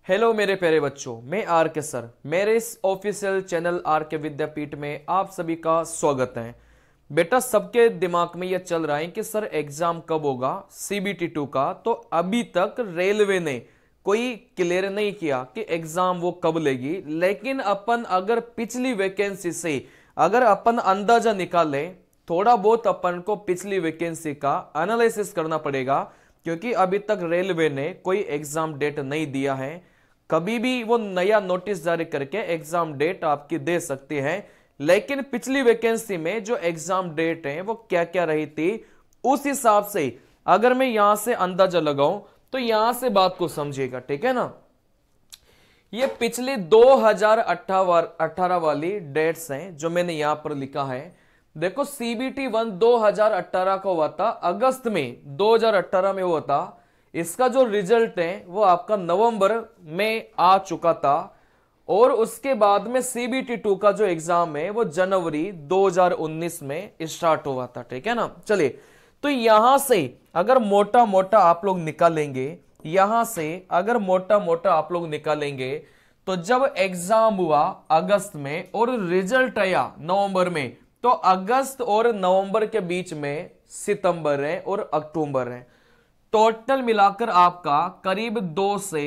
Hello मेरे प्यारे बच्चों, मैं आर के सर। मेरे इस ऑफिशियल चैनल आर के विद्यापीठ में आप सभी का स्वागत है। बेटा, सबके दिमाग में यह चल रहा है कि सर एग्जाम कब होगा सीबीटी 2 का। तो अभी तक रेलवे ने कोई क्लियर नहीं किया कि एग्जाम वो कब लेगी। लेकिन अपन अगर पिछली वैकेंसी से अगर अपन अंदाजा निकाले, थोड़ा बहुत अपन को पिछली वैकेंसी का एनालिसिस करना पड़ेगा, क्योंकि अभी तक रेलवे ने कोई एग्जाम डेट नहीं दिया है। कभी भी वो नया नोटिस जारी करके एग्जाम डेट आपकी दे सकती है। लेकिन पिछली वैकेंसी में जो एग्जाम डेट है वो क्या क्या रही थी, उस हिसाब से अगर मैं यहां से अंदाजा लगाऊं तो यहां से बात को समझिएगा, ठीक है ना। ये पिछली 2018 वाली डेट्स हैं जो मैंने यहां पर लिखा है। देखो, सीबीटी 1 2018 का हुआ था, अगस्त में 2018 में हुआ था। इसका जो रिजल्ट है वो आपका नवंबर में आ चुका था, और उसके बाद में सीबीटी 2 का जो एग्जाम है वो जनवरी 2019 में स्टार्ट हुआ था, ठीक है ना। चलिए, तो यहां से अगर मोटा मोटा आप लोग निकालेंगे, यहां से अगर मोटा मोटा आप लोग निकालेंगे, तो जब एग्जाम हुआ अगस्त में और रिजल्ट आया नवंबर में, तो अगस्त और नवंबर के बीच में सितंबर है और अक्टूबर है। टोटल मिलाकर आपका करीब 2 से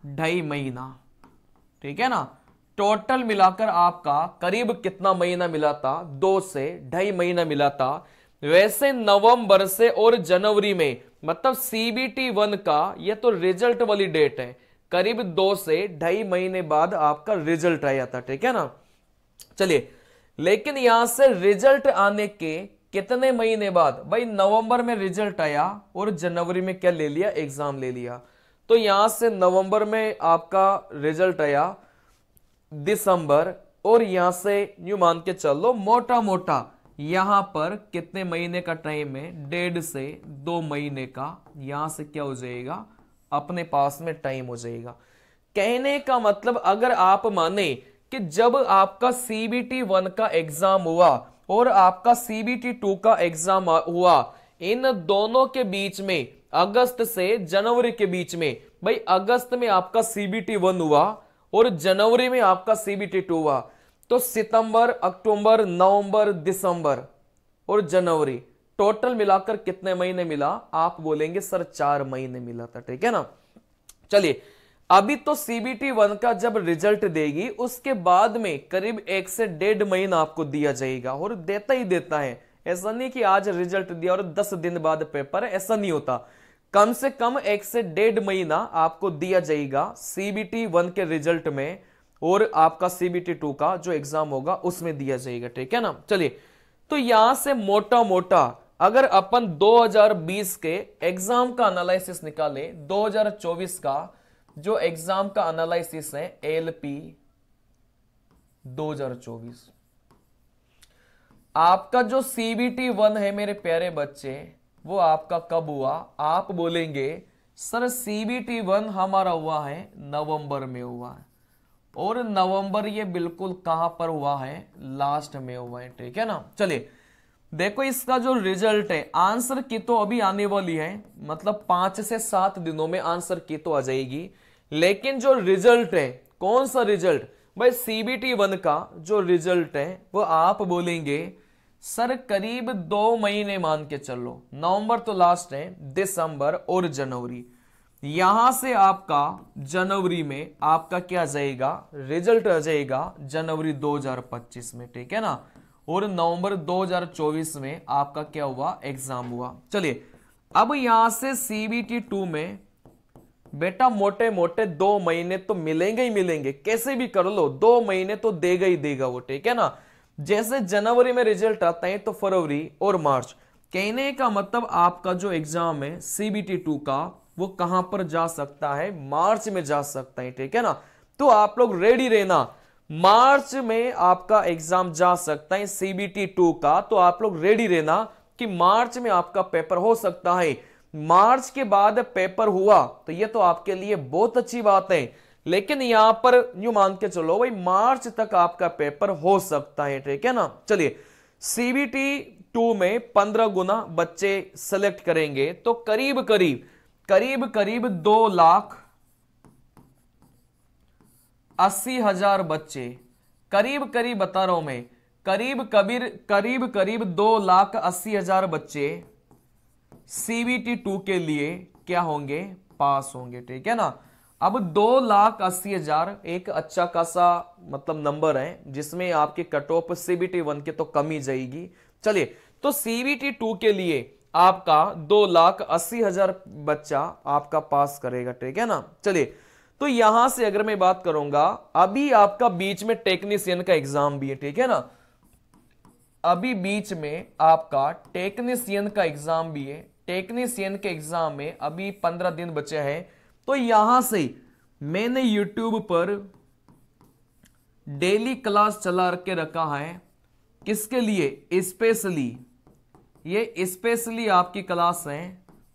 2.5 महीना, ठीक है ना। टोटल मिलाकर आपका करीब कितना महीना मिला था? 2 से 2.5 महीना मिला था। वैसे नवंबर से और जनवरी में, मतलब सीबीटी 1 का ये तो रिजल्ट वाली डेट है, करीब 2 से 2.5 महीने बाद आपका रिजल्ट आया था, ठीक है ना। चलिए, लेकिन यहां से रिजल्ट आने के कितने महीने बाद? भाई, नवंबर में रिजल्ट आया और जनवरी में क्या ले लिया? एग्जाम ले लिया। तो यहां से नवंबर में आपका रिजल्ट आया, दिसंबर, और यहां से यूं मान के चलो मोटा मोटा यहां पर कितने महीने का टाइम है? 1.5 से 2 महीने का यहां से क्या हो जाएगा? अपने पास में टाइम हो जाएगा। कहने का मतलब, अगर आप माने कि जब आपका सीबीटी 1 का एग्जाम हुआ और आपका सीबीटी 2 का एग्जाम हुआ, इन दोनों के बीच में अगस्त से जनवरी के बीच में, भाई अगस्त में आपका सीबीटी 1 हुआ और जनवरी में आपका सीबीटी 2 हुआ, तो सितंबर, अक्टूबर, नवंबर, दिसंबर और जनवरी टोटल मिलाकर कितने महीने मिला? आप बोलेंगे सर 4 महीने मिला था, ठीक है ना। चलिए, अभी तो सीबीटी 1 का जब रिजल्ट देगी उसके बाद में करीब 1 से 1.5 महीना आपको दिया जाएगा, और देता ही देता है। ऐसा नहीं कि आज रिजल्ट दिया और 10 दिन बाद पेपर है, ऐसा नहीं होता। कम से कम 1 से 1.5 महीना आपको दिया जाएगा सीबीटी 1 के रिजल्ट में, और आपका सीबीटी 2 का जो एग्जाम होगा उसमें दिया जाएगा, ठीक है ना। चलिए, तो यहां से मोटा मोटा अगर अपन 2020 के एग्जाम का एनालिसिस निकाले, 2024 का जो एग्जाम का एनालिसिस है एलपी 2024, आपका जो सीबीटी 1 है मेरे प्यारे बच्चे, वो आपका कब हुआ? आप बोलेंगे सर सीबीटी 1 हमारा हुआ है नवंबर में हुआ है, और नवंबर ये बिल्कुल कहां पर हुआ है? लास्ट में हुआ है, ठीक है ना। चलिए, देखो इसका जो रिजल्ट है, आंसर की तो अभी आने वाली है, मतलब 5 से 7 दिनों में आंसर की तो आ जाएगी। लेकिन जो रिजल्ट है, कौन सा रिजल्ट? भाई सीबीटी 1 का जो रिजल्ट है वो आप बोलेंगे सर करीब 2 महीने मान के चलो, नवंबर तो लास्ट है, दिसंबर और जनवरी। यहां से आपका जनवरी में आपका क्या जाएगा? रिजल्ट आ जाएगा जनवरी 2025 में, ठीक है ना। और नवंबर 2024 में आपका क्या हुआ? एग्जाम हुआ। चलिए, अब यहां से सीबीटी 2 में बेटा मोटे मोटे 2 महीने तो मिलेंगे ही मिलेंगे, कैसे भी कर लो 2 महीने तो देगा ही देगा वो, ठीक है ना। जैसे जनवरी में रिजल्ट आता है तो फरवरी और मार्च। कहने का मतलब आपका जो एग्जाम है सीबीटी 2 का वो कहां पर जा सकता है? मार्च में जा सकता है, ठीक है ना। तो आप लोग रेडी रहना, मार्च में आपका एग्जाम जा सकता है सीबीटी 2 का। तो आप लोग रेडी रहना कि मार्च में आपका पेपर हो सकता है। मार्च के बाद पेपर हुआ तो ये तो आपके लिए बहुत अच्छी बात है, लेकिन यहां पर यूं मान के चलो भाई मार्च तक आपका पेपर हो सकता है, ठीक है ना। चलिए, सीबीटी 2 में 15 गुना बच्चे सेलेक्ट करेंगे तो करीब करीब 2 लाख 80,000 बच्चे, करीब करीब बता रहा हूं मैं, करीब करीब 2,80,000 बच्चे CBT 2 के लिए क्या होंगे, पास होंगे। ठीक है ना। अब 2,80,000 एक अच्छा खासा मतलब नंबर है, जिसमें आपकी कट ऑफ CBT 1 के तो कम ही जाएगी। चलिए, तो CBT 2 के लिए आपका 2,80,000 बच्चा आपका पास करेगा। ठीक है ना। चलिए, तो यहां से अगर मैं बात करूंगा, अभी आपका बीच में टेक्नीशियन का एग्जाम भी है। ठीक है ना। अभी बीच में आपका टेक्नीशियन का एग्जाम भी है। टेक्नीशियन के एग्जाम में अभी 15 दिन बचे हैं। तो यहां से मैंने YouTube पर डेली क्लास चला के रखा है, किसके लिए, स्पेशली, ये स्पेशली आपकी क्लास है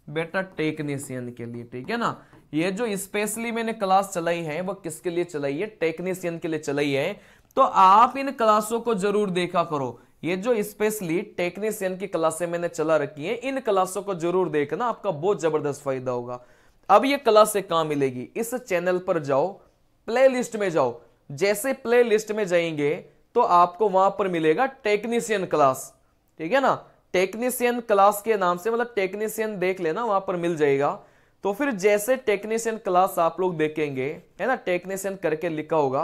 बेटा टेक्नीशियन के लिए। ठीक है ना। ये जो स्पेशली मैंने क्लास चलाई है वो किसके लिए चलाई है, टेक्नीशियन के लिए चलाई है। तो आप इन क्लासों को जरूर देखा करो। ये जो स्पेशली टेक्नीशियन की क्लासें मैंने चला रखी है, इन क्लासों को जरूर देखना, आपका बहुत जबरदस्त फायदा होगा। अब ये क्लासें कहां मिलेगी, इस चैनल पर जाओ, प्ले लिस्ट में जाओ। जैसे प्ले लिस्ट में जाएंगे तो आपको वहां पर मिलेगा टेक्नीशियन क्लास। ठीक है ना। टेक्नीशियन क्लास के नाम से, मतलब टेक्नीशियन देख लेना, वहां पर मिल जाएगा। तो फिर जैसे टेक्नीशियन क्लास आप लोग देखेंगे, है ना, टेक्नीशियन करके लिखा होगा,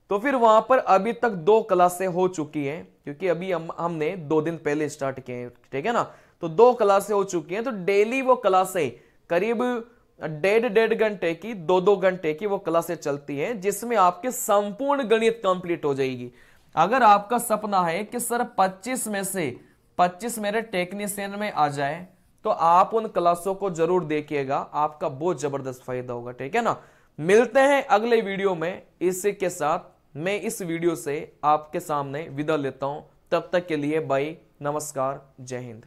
तो फिर वहां पर अभी तक 2 क्लासें हो चुकी हैं, क्योंकि अभी हमने 2 दिन पहले स्टार्ट किए हैं। ठीक है ना। तो 2 क्लासें हो चुकी हैं। तो डेली वो क्लासें करीब 1.5 घंटे की, 2-2 घंटे की वो क्लासें चलती हैं, जिसमें आपके संपूर्ण गणित कंप्लीट हो जाएगी। अगर आपका सपना है कि सर 25 में से 25 मेरे टेक्नीशियन में आ जाए, तो आप उन क्लासों को जरूर देखिएगा, आपका बहुत जबरदस्त फायदा होगा। ठीक है ना। मिलते हैं अगले वीडियो में। इसी के साथ मैं इस वीडियो से आपके सामने विदा लेता हूं। तब तक के लिए बाय, नमस्कार, जय हिंद।